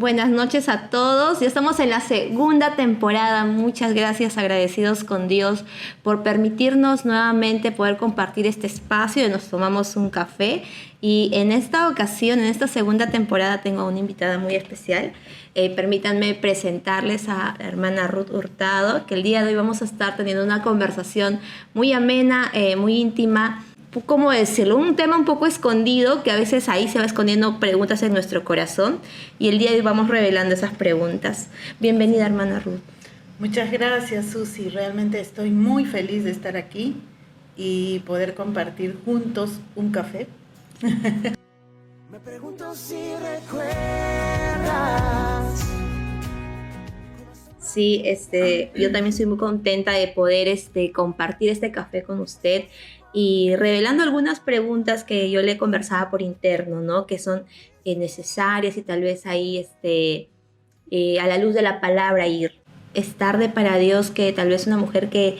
Buenas noches a todos. Ya estamos en la segunda temporada. Muchas gracias, agradecidos con Dios por permitirnos nuevamente poder compartir este espacio. Nos tomamos un café y en esta ocasión, en esta segunda temporada, tengo una invitada muy especial. Permítanme presentarles a la hermana Ruth Hurtado, que el día de hoy vamos a estar teniendo una conversación muy amena, muy íntima. ¿Cómo decirlo? Un tema un poco escondido, que a veces ahí se va escondiendo preguntas en nuestro corazón, y el día de hoy vamos revelando esas preguntas. Bienvenida, hermana Ruth. Muchas gracias, Susi. Realmente estoy muy feliz de estar aquí y poder compartir juntos un café. Me pregunto si recuerdas. Sí, yo también estoy muy contenta de poder compartir este café con usted y revelando algunas preguntas que yo le conversaba por interno, ¿no? Que son necesarias y tal vez ahí a la luz de la palabra ir. Es tarde para Dios, que tal vez una mujer que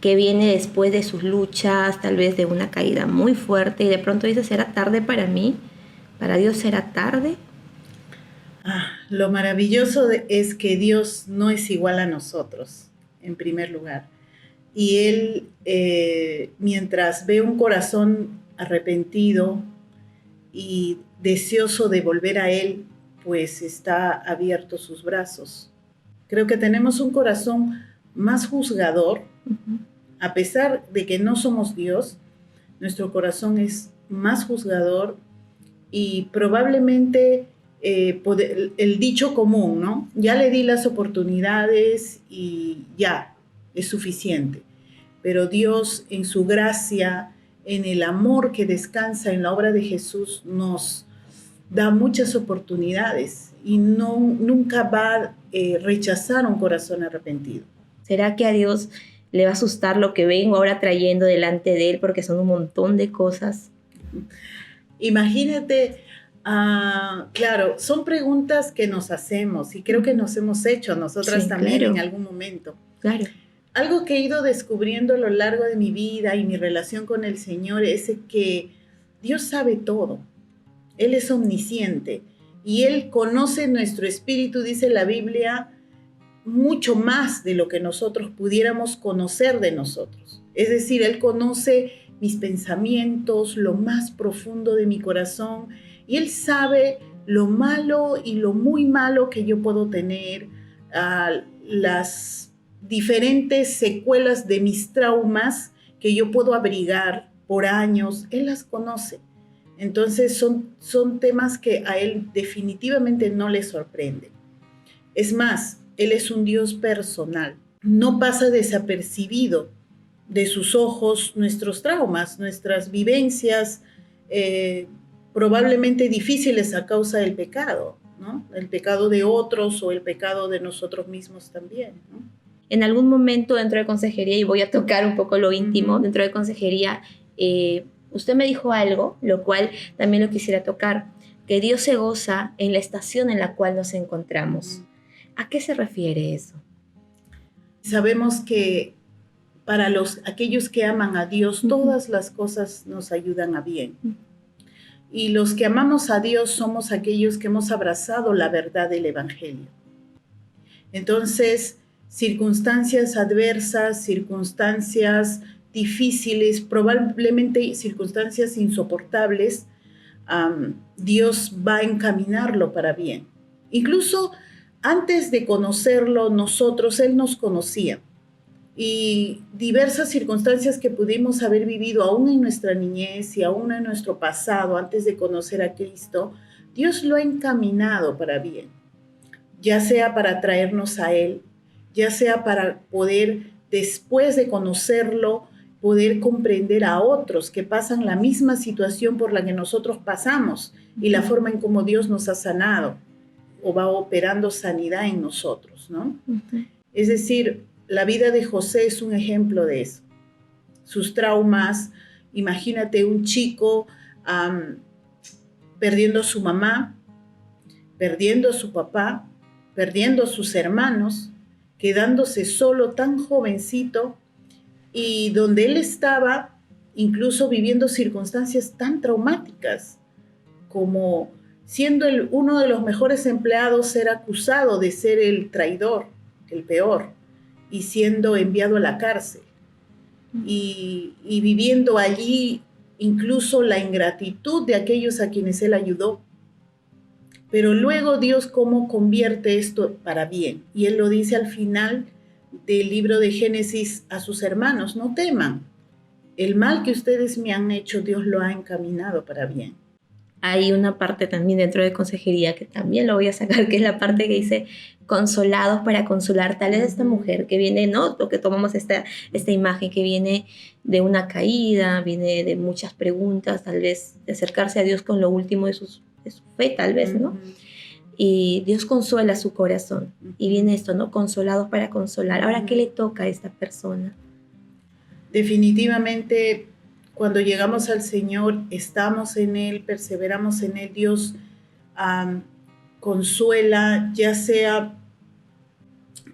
viene después de sus luchas, tal vez de una caída muy fuerte, y de pronto dice, ¿será tarde para mí? ¿Para Dios será tarde? Lo maravilloso es que Dios no es igual a nosotros, en primer lugar. Y Él, mientras ve un corazón arrepentido y deseoso de volver a Él, pues está abierto sus brazos. Creo que tenemos un corazón más juzgador. A pesar de que no somos Dios, nuestro corazón es más juzgador y probablemente el dicho común, ¿no? Ya le di las oportunidades y ya, es suficiente. Pero Dios, en su gracia, en el amor que descansa en la obra de Jesús, nos da muchas oportunidades y nunca va a rechazar un corazón arrepentido. ¿Será que a Dios le va a asustar lo que vengo ahora trayendo delante de Él? Porque son un montón de cosas. Imagínate, claro, son preguntas que nos hacemos y creo que nos hemos hecho nosotras también, claro, en algún momento. Claro. Algo que he ido descubriendo a lo largo de mi vida y mi relación con el Señor es que Dios sabe todo. Él es omnisciente y Él conoce nuestro espíritu, dice la Biblia, mucho más de lo que nosotros pudiéramos conocer de nosotros. Es decir, Él conoce mis pensamientos, lo más profundo de mi corazón, y Él sabe lo malo y lo muy malo que yo puedo tener, las diferentes secuelas de mis traumas que yo puedo abrigar por años. Él las conoce. Entonces son temas que a Él definitivamente no le sorprenden. Es más, Él es un Dios personal. No pasa desapercibido de sus ojos nuestros traumas, nuestras vivencias, probablemente difíciles a causa del pecado, ¿no? El pecado de otros o el pecado de nosotros mismos también, ¿no? En algún momento dentro de consejería, y voy a tocar un poco lo íntimo, dentro de consejería, usted me dijo algo, lo cual también lo quisiera tocar, que Dios se goza en la estación en la cual nos encontramos. ¿A qué se refiere eso? Sabemos que para aquellos que aman a Dios, todas las cosas nos ayudan a bien. Y los que amamos a Dios somos aquellos que hemos abrazado la verdad del Evangelio. Entonces, circunstancias adversas, circunstancias difíciles, probablemente circunstancias insoportables, Dios va a encaminarlo para bien. Incluso antes de conocerlo nosotros, Él nos conocía. Y diversas circunstancias que pudimos haber vivido aún en nuestra niñez y aún en nuestro pasado, antes de conocer a Cristo, Dios lo ha encaminado para bien. Ya sea para traernos a Él, ya sea para poder, después de conocerlo, poder comprender a otros que pasan la misma situación por la que nosotros pasamos y la forma en cómo Dios nos ha sanado o va operando sanidad en nosotros, ¿no? Es decir, la vida de José es un ejemplo de eso. Sus traumas, imagínate un chico perdiendo a su mamá, perdiendo a su papá, perdiendo a sus hermanos, quedándose solo tan jovencito y donde él estaba incluso viviendo circunstancias tan traumáticas como siendo uno de los mejores empleados, ser acusado de ser el traidor, el peor, y siendo enviado a la cárcel. Y viviendo allí incluso la ingratitud de aquellos a quienes él ayudó. Pero luego Dios cómo convierte esto para bien. Y él lo dice al final del libro de Génesis a sus hermanos: no teman, el mal que ustedes me han hecho, Dios lo ha encaminado para bien. Hay una parte también dentro de consejería que también lo voy a sacar, que es la parte que dice consolados para consolar. Tal vez esta mujer que viene, ¿no? Lo que tomamos esta imagen que viene de una caída, viene de muchas preguntas, tal vez de acercarse a Dios con lo último de su fe, tal vez, ¿no? Y Dios consuela su corazón. Y viene esto, ¿no? Consolados para consolar. Ahora, ¿qué le toca a esta persona? Definitivamente, cuando llegamos al Señor, estamos en Él, perseveramos en Él, Dios consuela, ya sea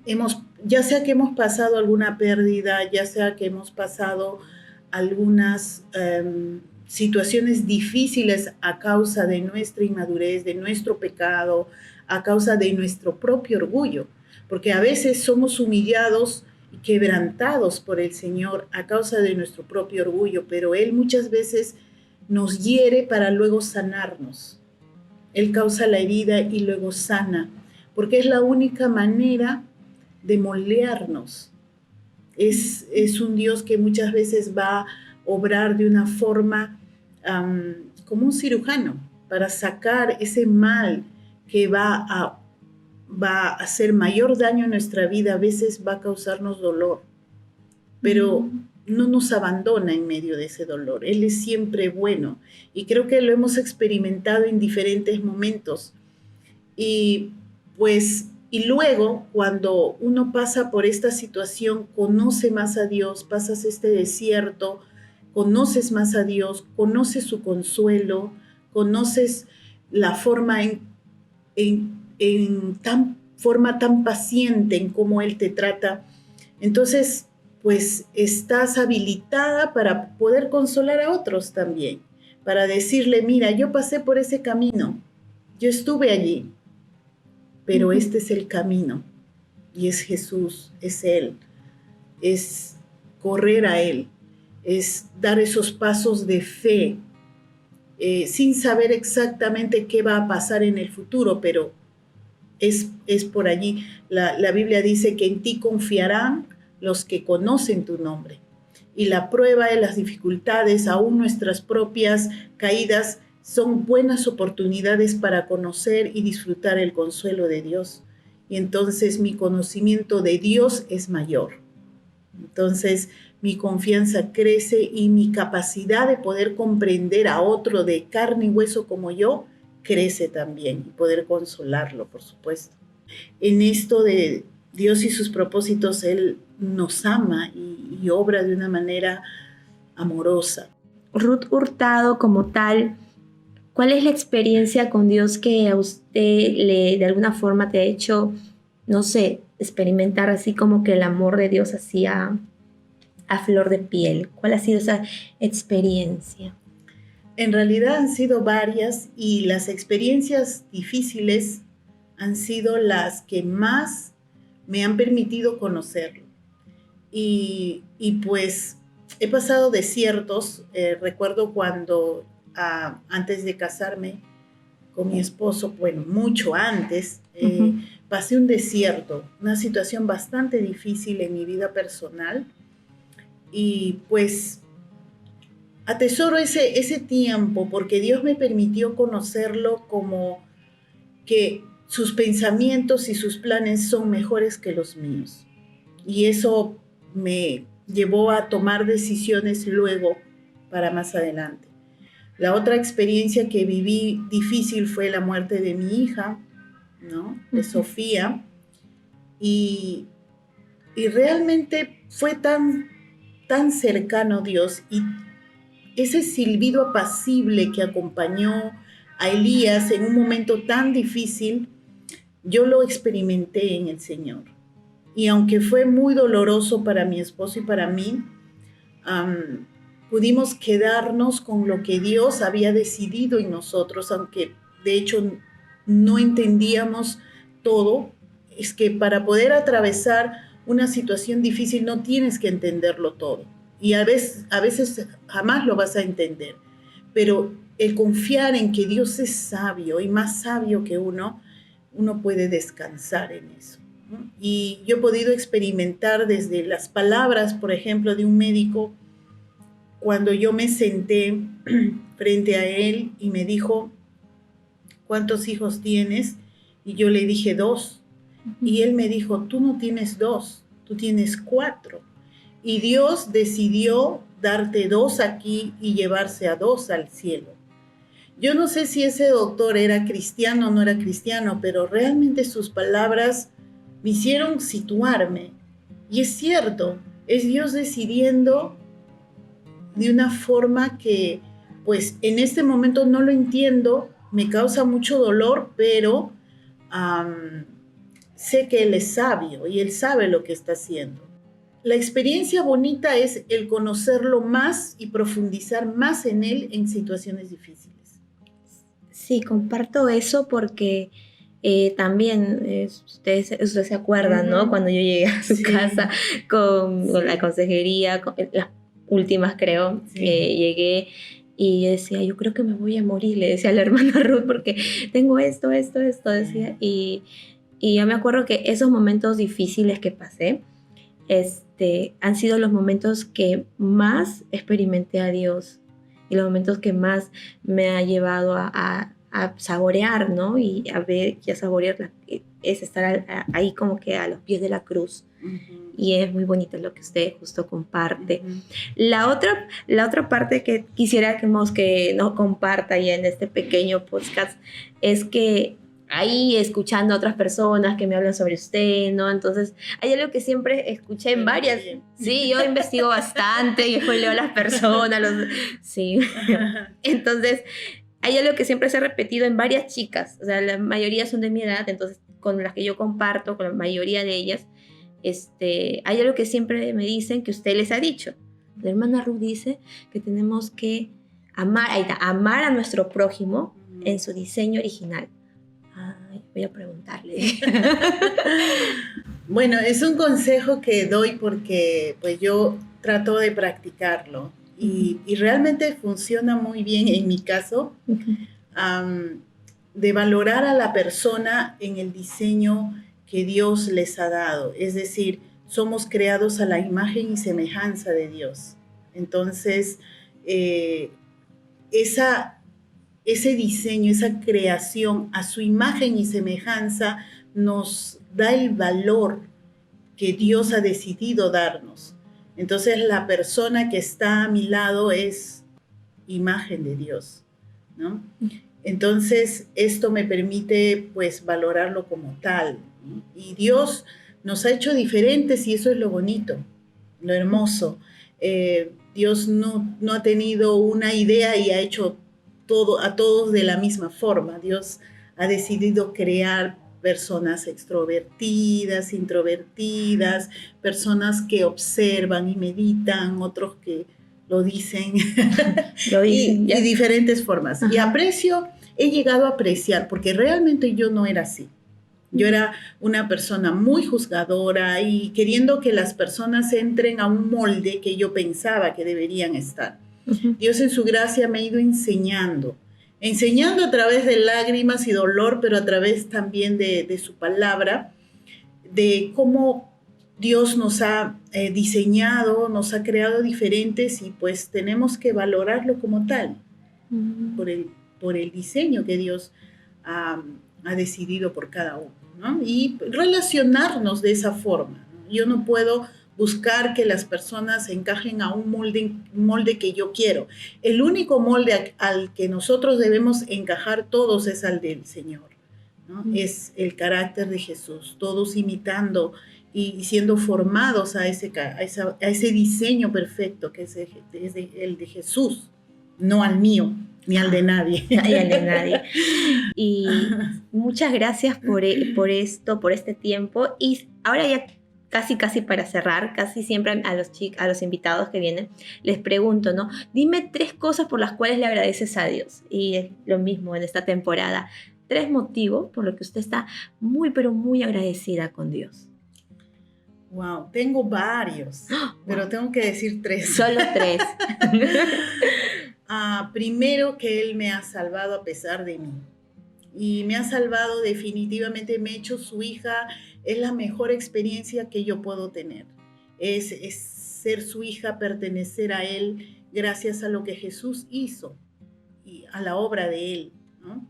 que hemos pasado alguna pérdida, ya sea que hemos pasado algunas situaciones difíciles a causa de nuestra inmadurez, de nuestro pecado, a causa de nuestro propio orgullo, porque a veces somos humillados y quebrantados por el Señor a causa de nuestro propio orgullo, pero Él muchas veces nos hiere para luego sanarnos. Él causa la herida y luego sana, porque es la única manera de moldearnos. Es un Dios que muchas veces va a obrar de una forma como un cirujano para sacar ese mal que va a hacer mayor daño en nuestra vida. A veces va a causarnos dolor, pero no nos abandona en medio de ese dolor. Él es siempre bueno y creo que lo hemos experimentado en diferentes momentos. Y luego, cuando uno pasa por esta situación, conoce más a Dios, pasas este desierto, conoces más a Dios, conoces su consuelo, conoces la forma forma tan paciente en cómo Él te trata. Entonces, pues estás habilitada para poder consolar a otros también, para decirle: mira, yo pasé por ese camino, yo estuve allí, pero este es el camino, y es Jesús, es Él, es correr a Él, es dar esos pasos de fe, sin saber exactamente qué va a pasar en el futuro, pero es por allí. La Biblia dice que en ti confiarán los que conocen tu nombre. Y la prueba de las dificultades, aún nuestras propias caídas, son buenas oportunidades para conocer y disfrutar el consuelo de Dios. Y entonces mi conocimiento de Dios es mayor. Entonces mi confianza crece y mi capacidad de poder comprender a otro de carne y hueso como yo crece también, y poder consolarlo, por supuesto. En esto de Dios y sus propósitos, Él nos ama y obra de una manera amorosa. Ruth Hurtado, como tal, ¿cuál es la experiencia con Dios que a usted de alguna forma te ha hecho, no sé, experimentar así como que el amor de Dios así a flor de piel? ¿Cuál ha sido esa experiencia? En realidad han sido varias, y las experiencias difíciles han sido las que más me han permitido conocerlo. Y pues he pasado desiertos. Recuerdo cuando antes de casarme con mi esposo, bueno, mucho antes, pasé un desierto, una situación bastante difícil en mi vida personal, y pues atesoro ese tiempo porque Dios me permitió conocerlo como que sus pensamientos y sus planes son mejores que los míos. Y eso me llevó a tomar decisiones luego para más adelante. La otra experiencia que viví difícil fue la muerte de mi hija, ¿no? De Sofía. Y realmente fue tan cercano Dios, y ese silbido apacible que acompañó a Elías en un momento tan difícil, yo lo experimenté en el Señor. Y aunque fue muy doloroso para mi esposo y para mí, pudimos quedarnos con lo que Dios había decidido en nosotros, aunque de hecho no entendíamos todo, es que para poder atravesar una situación difícil no tienes que entenderlo todo. Y a veces jamás lo vas a entender. Pero el confiar en que Dios es sabio y más sabio que uno puede descansar en eso, ¿no? Y yo he podido experimentar desde las palabras, por ejemplo, de un médico, cuando yo me senté frente a él y me dijo, ¿cuántos hijos tienes? Y yo le dije 2. Y él me dijo, tú no tienes 2, tú tienes 4. Y Dios decidió darte 2 aquí y llevarse a 2 al cielo. Yo no sé si ese doctor era cristiano o no era cristiano, pero realmente sus palabras me hicieron situarme. Y es cierto, es Dios decidiendo de una forma que, pues, en este momento no lo entiendo, me causa mucho dolor, pero sé que Él es sabio y Él sabe lo que está haciendo. La experiencia bonita es el conocerlo más y profundizar más en Él en situaciones difíciles. Sí, comparto eso porque también ustedes se acuerdan, ¿no? Cuando yo llegué a su casa con la consejería, las últimas creo, llegué y yo decía, yo creo que me voy a morir, le decía a la hermana Ruth, porque tengo esto, decía, y yo me acuerdo que esos momentos difíciles que pasé, han sido los momentos que más experimenté a Dios y los momentos que más me ha llevado a saborear, ¿no? Y a ver, y a saborear es estar ahí como que a los pies de la cruz. Uh-huh. Y es muy bonito lo que usted justo comparte. Uh-huh. La otra parte que quisiera que nos comparta ya en este pequeño podcast es que ahí escuchando a otras personas que me hablan sobre usted, ¿no? Entonces, hay algo que siempre escuché en varias... Sí, yo investigo bastante, yo leo a las personas, sí. Entonces, hay algo que siempre se ha repetido en varias chicas, o sea, la mayoría son de mi edad, entonces, con las que yo comparto, con la mayoría de ellas, hay algo que siempre me dicen que usted les ha dicho. La hermana Ruth dice que tenemos que amar a nuestro prójimo en su diseño original. Ay, voy a preguntarle. Bueno, es un consejo que doy porque pues yo trato de practicarlo y realmente funciona muy bien en mi caso, de valorar a la persona en el diseño que Dios les ha dado. Es decir, somos creados a la imagen y semejanza de Dios. Entonces, ese diseño, esa creación a su imagen y semejanza nos da el valor que Dios ha decidido darnos. Entonces la persona que está a mi lado es imagen de Dios, ¿no? Entonces esto me permite pues valorarlo como tal, ¿no? Y Dios nos ha hecho diferentes y eso es lo bonito, lo hermoso. Dios no ha tenido una idea y ha hecho a todos de la misma forma. Dios ha decidido crear personas extrovertidas, introvertidas, personas que observan y meditan, otros que lo dicen, y diferentes formas. Ajá. Y he llegado a apreciar, porque realmente yo no era así. Yo era una persona muy juzgadora y queriendo que las personas entren a un molde que yo pensaba que deberían estar. Uh-huh. Dios en su gracia me ha ido enseñando a través de lágrimas y dolor, pero a través también de su palabra, de cómo Dios nos ha diseñado, nos ha creado diferentes y pues tenemos que valorarlo como tal, por el diseño que Dios ha decidido por cada uno, ¿no? Y relacionarnos de esa forma, ¿no? Yo no puedo buscar que las personas encajen a un molde que yo quiero. El único molde al que nosotros debemos encajar todos es al del Señor, ¿no? Es el carácter de Jesús, todos imitando y siendo formados a ese diseño perfecto que es el de Jesús, no al mío, ni al de nadie. Ni al de nadie. Y muchas gracias por esto, por este tiempo. Y ahora ya casi para cerrar, casi siempre a los invitados que vienen, les pregunto, ¿no? Dime 3 cosas por las cuales le agradeces a Dios. Y es lo mismo en esta temporada. 3 motivos por los que usted está muy, pero muy agradecida con Dios. Wow, tengo varios, pero tengo que decir 3. Solo 3. Primero, que Él me ha salvado a pesar de mí. Y me ha salvado definitivamente, me ha hecho su hija. Es la mejor experiencia que yo puedo tener. Es ser su hija, pertenecer a Él gracias a lo que Jesús hizo y a la obra de Él, ¿no?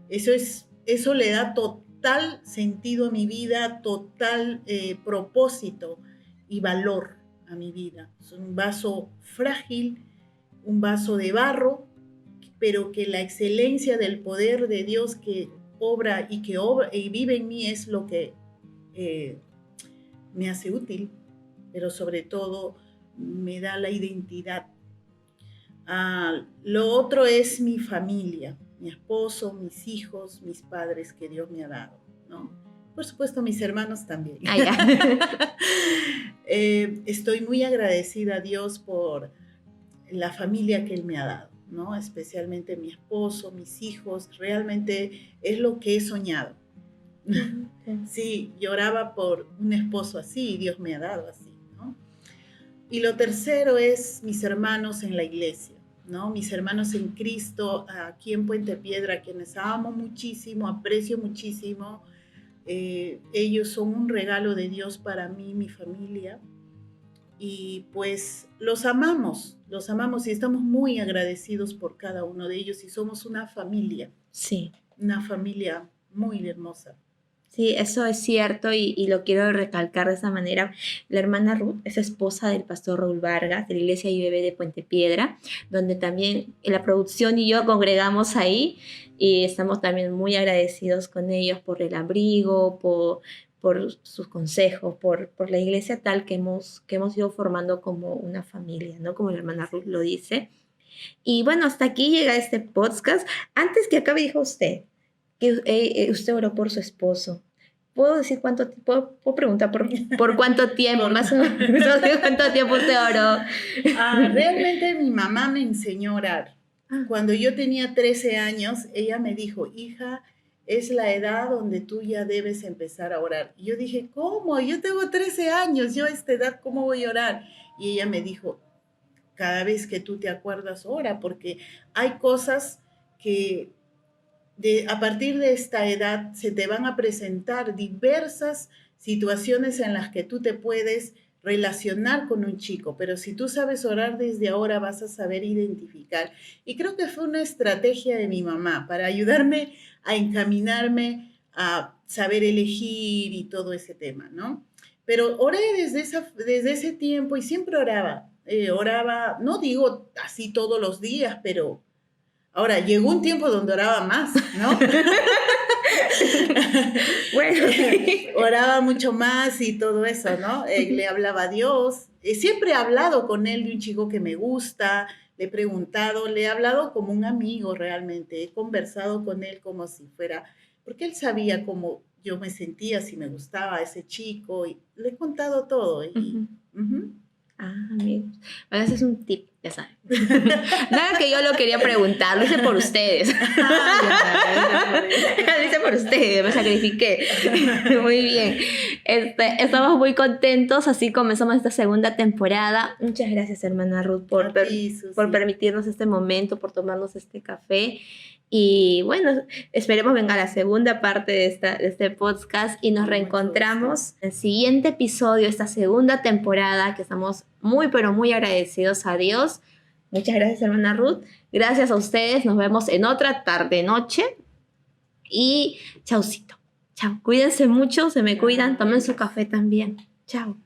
Eso le da total sentido a mi vida, total propósito y valor a mi vida. Es un vaso frágil, un vaso de barro, pero que la excelencia del poder de Dios que obra y vive en mí es lo que me hace útil, pero sobre todo me da la identidad. Lo otro es mi familia, mi esposo, mis hijos, mis padres que Dios me ha dado, ¿no? Por supuesto, mis hermanos también. Estoy muy agradecida a Dios por la familia que Él me ha dado, ¿no? Especialmente mi esposo, mis hijos. Realmente es lo que he soñado. Sí, lloraba por un esposo así y Dios me ha dado así, ¿no? Y lo tercero es mis hermanos en la iglesia, ¿no? Mis hermanos en Cristo aquí en Puente Piedra, a quienes amo muchísimo, aprecio muchísimo. Ellos son un regalo de Dios para mí, mi familia. Y pues los amamos y estamos muy agradecidos por cada uno de ellos y somos una familia. Sí. Una familia muy hermosa. Sí, eso es cierto y lo quiero recalcar de esa manera. La hermana Ruth es esposa del pastor Raúl Vargas de la iglesia IBB de Puente Piedra, donde también la producción y yo congregamos ahí y estamos también muy agradecidos con ellos por el abrigo, por sus consejos, por la iglesia tal que hemos ido formando como una familia, ¿no? Como la hermana Ruth lo dice. Y bueno, hasta aquí llega este podcast. Antes que acabe, dijo usted que usted oró por su esposo. ¿Puedo decir cuánto tiempo? ¿Puedo preguntar por cuánto tiempo? Más o menos, ¿cuánto tiempo usted oró? Realmente mi mamá me enseñó a orar. Cuando yo tenía 13 años, ella me dijo, hija, es la edad donde tú ya debes empezar a orar. Y yo dije, ¿cómo? Yo tengo 13 años, yo a esta edad, ¿cómo voy a orar? Y ella me dijo, cada vez que tú te acuerdas, ora, porque hay cosas que a partir de esta edad se te van a presentar diversas situaciones en las que tú te puedes relacionar con un chico, pero si tú sabes orar desde ahora vas a saber identificar. Y creo que fue una estrategia de mi mamá para ayudarme a encaminarme a saber elegir y todo ese tema, ¿no? Pero oré desde ese tiempo y siempre oraba. Oraba, no digo así todos los días, pero ahora llegó un tiempo donde oraba más, ¿no? Bueno, oraba mucho más y todo eso, ¿no? Le hablaba a Dios. Siempre he hablado con él de un chico que me gusta, le he preguntado, le he hablado como un amigo realmente. He conversado con él como si fuera, porque él sabía cómo yo me sentía, si me gustaba ese chico, y le he contado todo. Amigos. Bueno, ese es un tip, ya saben. Nada que yo lo quería preguntar, lo hice por ustedes. Lo hice por ustedes, me sacrifiqué. Muy bien. Estamos muy contentos, así comenzamos esta segunda temporada. Muchas gracias, hermana Ruth, por permitirnos este momento, por tomarnos este café. Y bueno, esperemos venga la segunda parte de este podcast y nos reencontramos en el siguiente episodio, esta segunda temporada, que estamos muy, pero muy agradecidos a Dios. Muchas gracias, hermana Ruth. Gracias a ustedes. Nos vemos en otra tarde-noche. Y chaucito. Chao. Cuídense mucho, se me cuidan. Tomen su café también. Chao.